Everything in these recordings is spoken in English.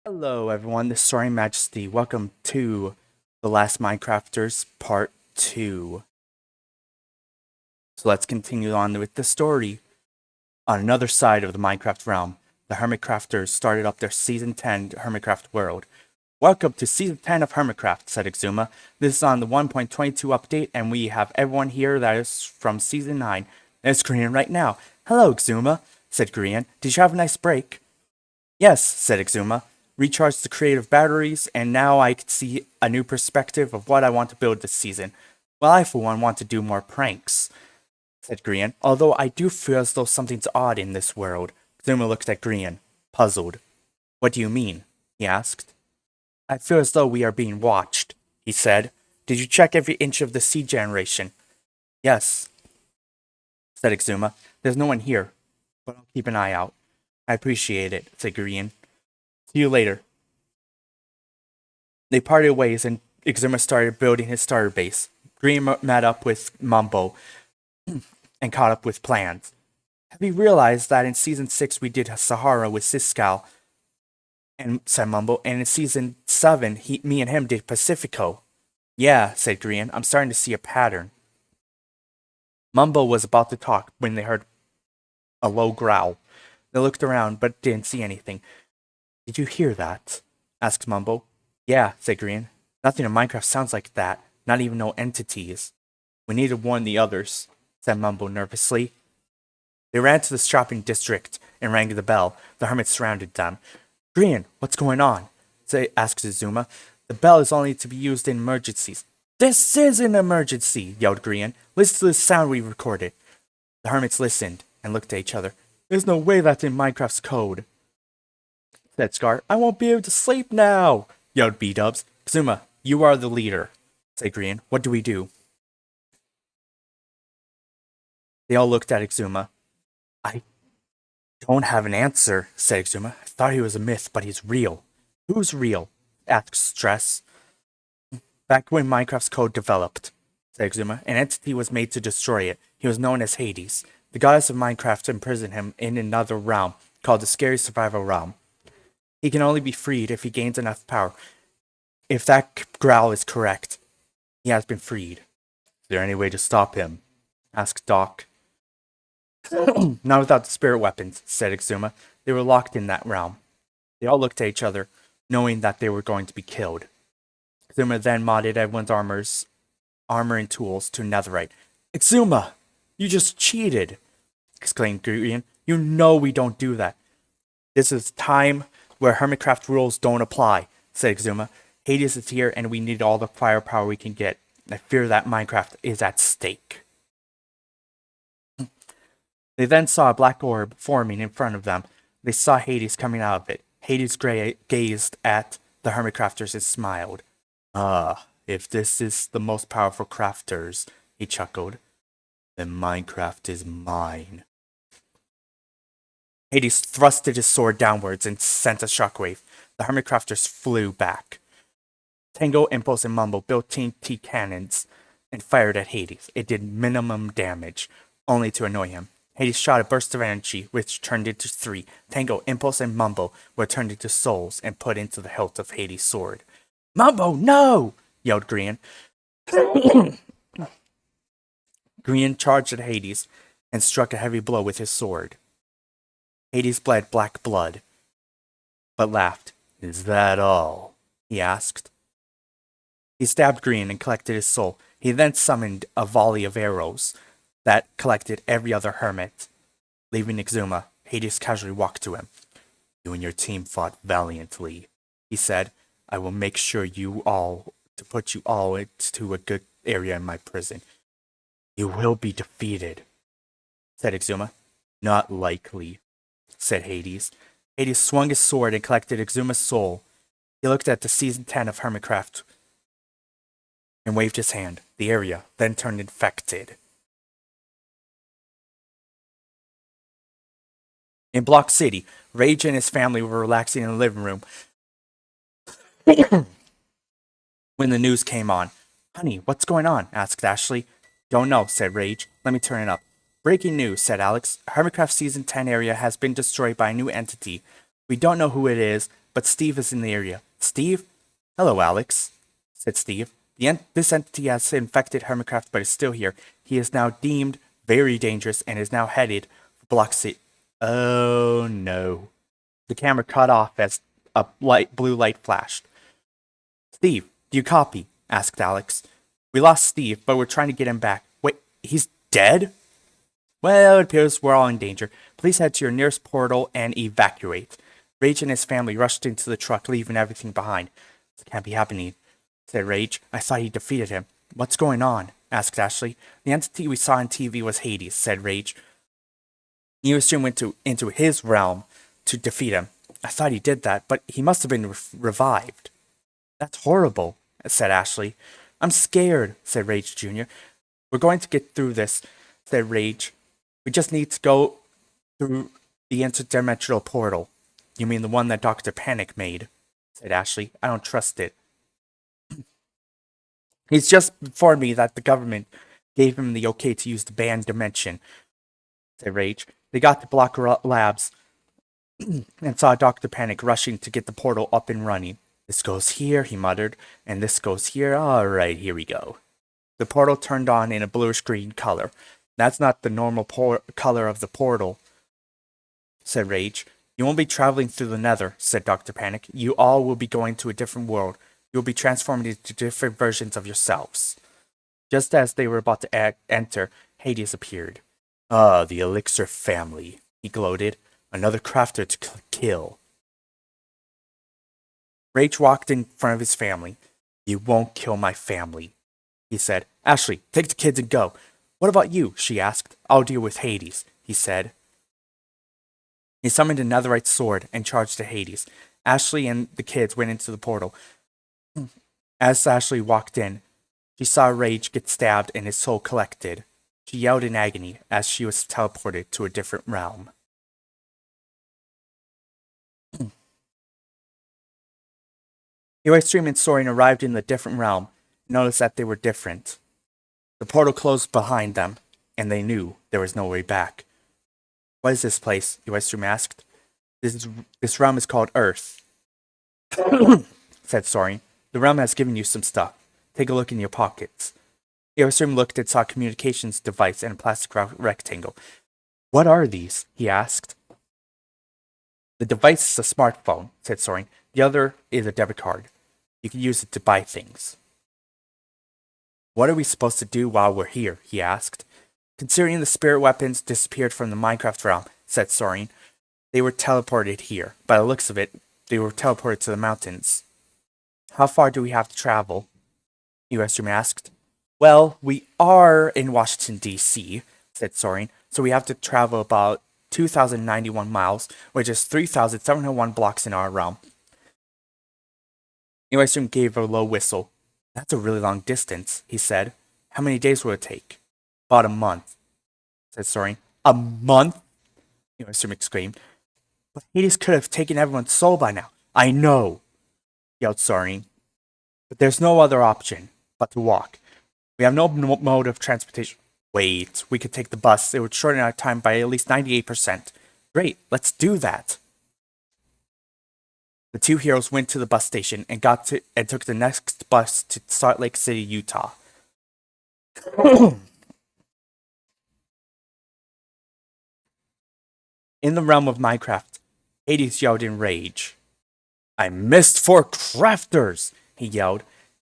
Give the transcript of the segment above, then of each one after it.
Hello everyone, this is Soaring Majesty. Welcome to The Last Minecrafters Part 2. So let's continue on with the story. On another side of the Minecraft realm, the Hermitcrafters started up their Season 10 Hermitcraft world. Welcome to Season 10 of Hermitcraft, said Exuma. This is on the 1.22 update, and we have everyone here that is from Season 9. There's Grian right now. Hello, Exuma, said Grian. Did you have a nice break? Yes, said Exuma. Recharged the creative batteries, and now I can see a new perspective of what I want to build this season. Well, I for one want to do more pranks, said Grian, although I do feel as though something's odd in this world. Exuma looked at Grian, puzzled. What do you mean? He asked. I feel as though we are being watched, he said. Did you check every inch of the seed generation? Yes, said Exuma. There's no one here, but I'll keep an eye out. I appreciate it, said Grian. See you later. They parted ways and Exuma started building his starter base. Green met up with Mumbo and caught up with plans. Have you realized that in Season 6 we did Sahara with Siscal and said Mumbo, and in Season 7 me and him did Pacifico? Yeah, said Grian, I'm starting to see a pattern. Mumbo was about to talk when they heard a low growl. They looked around but didn't see anything. Did you hear that? Asked Mumbo. Yeah, said Grian. Nothing in Minecraft sounds like that, not even no entities. We need to warn the others, said Mumbo nervously. They ran to the shopping district and rang the bell. The hermits surrounded them. Grian, what's going on? Asked Exuma. The bell is only to be used in emergencies. This is an emergency, yelled Grian. Listen to the sound we recorded. The hermits listened and looked at each other. There's no way that's in Minecraft's code, said Scar. I won't be able to sleep now, yelled B-Dubs. Exuma, you are the leader, said Grian. What do we do? They all looked at Exuma. I don't have an answer, said Exuma. I thought he was a myth, but he's real. Who's real? Asked Stress. Back when Minecraft's code developed, said Exuma, an entity was made to destroy it. He was known as Hades. The goddess of Minecraft imprisoned him in another realm, called the Scary Survival Realm. He can only be freed if he gains enough power. If that growl is correct, he has been freed. Is there any way to stop him? Asked Doc. Not without the spirit weapons, said Exuma. They were locked in that realm. They all looked at each other, knowing that they were going to be killed. Exuma then modded everyone's armor and tools to netherite. Exuma! You just cheated! Exclaimed Grian. You know we don't do that. This is time where Hermitcraft rules don't apply, said Exuma. Hades is here and we need all the firepower we can get. I fear that Minecraft is at stake. They then saw a black orb forming in front of them. They saw Hades coming out of it. Hades gazed at the Hermitcrafters and smiled. Ah, if this is the most powerful crafters, he chuckled, then Minecraft is mine. Hades thrusted his sword downwards and sent a shockwave. The Hermitcrafters flew back. Tango, Impulse, and Mumbo built TNT cannons and fired at Hades. It did minimum damage, only to annoy him. Hades shot a burst of energy, which turned into 3. Tango, Impulse, and Mumbo were turned into souls and put into the hilt of Hades' sword. Mumbo, no! Yelled Grian. Grian charged at Hades and struck a heavy blow with his sword. Hades bled black blood, but laughed. Is that all? He asked. He stabbed Grian and collected his soul. He then summoned a volley of arrows that collected every other hermit. Leaving Exuma, Hades casually walked to him. You and your team fought valiantly, he said. I will make sure to put you all into a good area in my prison. You will be defeated, said Exuma. Not likely, said Hades. Hades swung his sword and collected Exuma's soul. He looked at the Season 10 of Hermitcraft and waved his hand. The area then turned infected. In Block City, Rage and his family were relaxing in the living room when the news came on. Honey, what's going on? Asked Ashley. Don't know, said Rage. Let me turn it up. Breaking news, said Alex. Hermitcraft Season 10 area has been destroyed by a new entity. We don't know who it is, but Steve is in the area. Steve? Hello, Alex, said Steve. This entity has infected Hermitcraft but is still here. He is now deemed very dangerous and is now headed for Block C. Oh no. The camera cut off as a blue light flashed. Steve, do you copy? Asked Alex. We lost Steve, but we're trying to get him back. Wait, he's dead? Well, it appears we're all in danger. Please head to your nearest portal and evacuate. Rage and his family rushed into the truck, leaving everything behind. This can't be happening, said Rage. I thought he defeated him. What's going on? Asked Ashley. The entity we saw on TV was Hades, said Rage. Eostream went into his realm to defeat him. I thought he did that, but he must have been revived. That's horrible, said Ashley. I'm scared, said Rage Jr. We're going to get through this, said Rage. We just need to go through the interdimensional portal. You mean the one that Dr. Panic made, said Ashley. I don't trust it. He's just informed me that the government gave him the okay to use the banned dimension, said Rage. They got to Blocker Labs and saw Dr. Panic rushing to get the portal up and running. This goes here, he muttered, and this goes here. All right, here we go. The portal turned on in a bluish-green color. That's not the normal color of the portal, said Rage. You won't be traveling through the Nether, said Dr. Panic. You all will be going to a different world. You'll be transformed into different versions of yourselves. Just as they were about to enter, Hades appeared. Ah, the Elixir family, he gloated. Another crafter to kill. Rage walked in front of his family. You won't kill my family, he said. Ashley, take the kids and go. What about you? She asked. I'll deal with Hades, he said. He summoned a netherite sword and charged at Hades. Ashley and the kids went into the portal. As Ashley walked in, she saw Rage get stabbed and his soul collected. She yelled in agony as she was teleported to a different realm. Eostream and Soren arrived in the different realm and noticed that they were different. The portal closed behind them, and they knew there was no way back. What is this place? Eostream asked. This realm is called Earth, said Soren. The realm has given you some stuff. Take a look in your pockets. Eostream looked and saw a communications device and a plastic rectangle. What are these? He asked. The device is a smartphone, said Soren. The other is a debit card. You can use it to buy things. What are we supposed to do while we're here? He asked. Considering the spirit weapons disappeared from the Minecraft realm, said Soren. They were teleported here. By the looks of it, they were teleported to the mountains. How far do we have to travel? Eostream asked. Well, we are in Washington, D.C., said Soren, so we have to travel about 2,091 miles, which is 3,701 blocks in our realm. Eostream gave a low whistle. That's a really long distance, he said. How many days will it take? About a month, said Soren. A month? Eostream exclaimed. But Hades could have taken everyone's soul by now. I know, yelled Soren. But there's no other option but to walk. We have no mode of transportation. Wait, we could take the bus. It would shorten our time by at least 98%. Great, let's do that. The two heroes went to the bus station and took the next bus to Salt Lake City, Utah. In the realm of Minecraft, Hades yelled in rage. I missed 4 crafters, he yelled.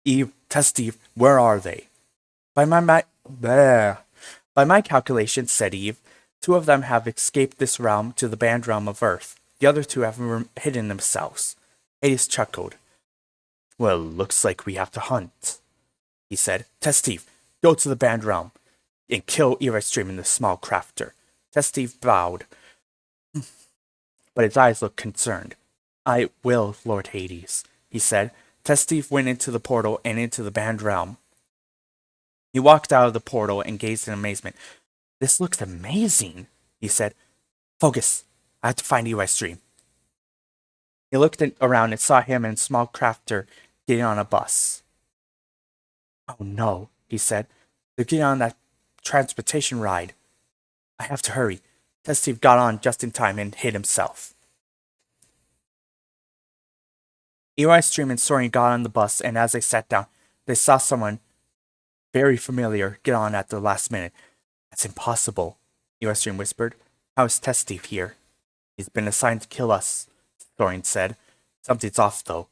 Eve, Steve, where are they? By my calculations, said Eve, 2 of them have escaped this realm to the banned realm of Earth. The other 2 have hidden themselves. Hades chuckled. Well, looks like we have to hunt, he said. Steve, go to the banned realm and kill Eostream and the small crafter. Steve bowed, but his eyes looked concerned. I will, Lord Hades, he said. Steve went into the portal and into the banned realm. He walked out of the portal and gazed in amazement. This looks amazing, he said. Focus. I have to find Eostream. He looked around and saw him and a small crafter getting on a bus. Oh no, he said. They're getting on that transportation ride. I have to hurry. Steve got on just in time and hid himself. Eli Stream and Soren got on the bus, and as they sat down, they saw someone very familiar get on at the last minute. That's impossible, Eli Stream whispered. How is Test Steve here? He's been assigned to kill us, Soren said. Something's off, though.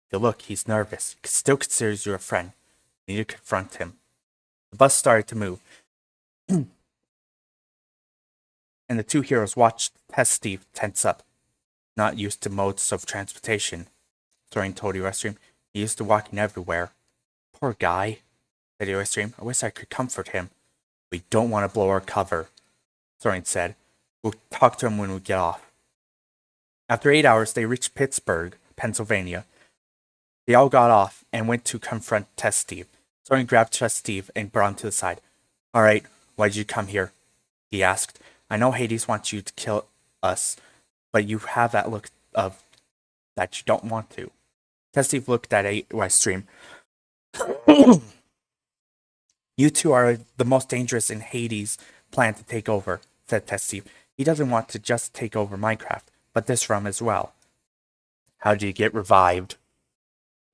If you look, he's nervous. He still considers you a friend. You need to confront him. The bus started to move, and the two heroes watched Test Steve tense up. Not used to modes of transportation, Soren told Eurostream. He used to walking everywhere. Poor guy, said Eurostream. I wish I could comfort him. We don't want to blow our cover, Soren said. We'll talk to him when we get off. After 8 hours, they reached Pittsburgh, Pennsylvania. They all got off and went to confront Test Steve. Soren grabbed Test Steve and brought him to the side. All right, why did you come here? He asked. I know Hades wants you to kill us, but you have that look of that you don't want to. Test Steve looked at Eurostream. You two are the most dangerous in Hades' plan to take over, said Test Steve. He doesn't want to just take over Minecraft, but this realm as well. How did you get revived?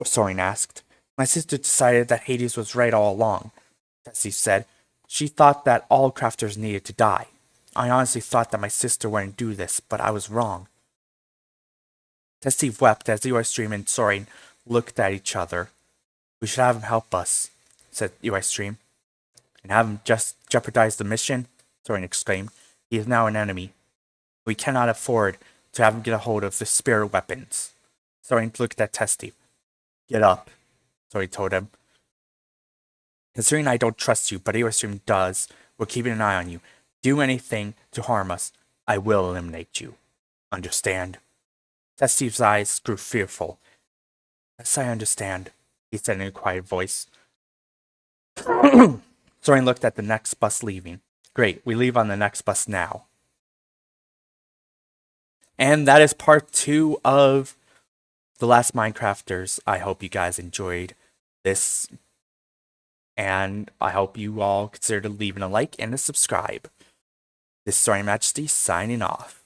Soren asked. My sister decided that Hades was right all along, Test Steve said. She thought that all crafters needed to die. I honestly thought that my sister wouldn't do this, but I was wrong. Test Steve wept as Eurostream and Soren looked at each other. We should have him help us, said Eurostream. And have him just jeopardize the mission? Soren exclaimed. He is now an enemy. We cannot afford to have him get a hold of the spirit weapons. Soren looked at Test Steve. Get up, Soren told him. Considering I don't trust you, but Eurostream does, we're keeping an eye on you. Do anything to harm us, I will eliminate you. Understand? Test Steve's eyes grew fearful. Yes, I understand, he said in a quiet voice. Soren looked at the next bus leaving. Great, we leave on the next bus now. And that is part 2 of The Last Minecrafters. I hope you guys enjoyed this. And I hope you all consider leaving a like and a subscribe. This is Soren Majesty signing off.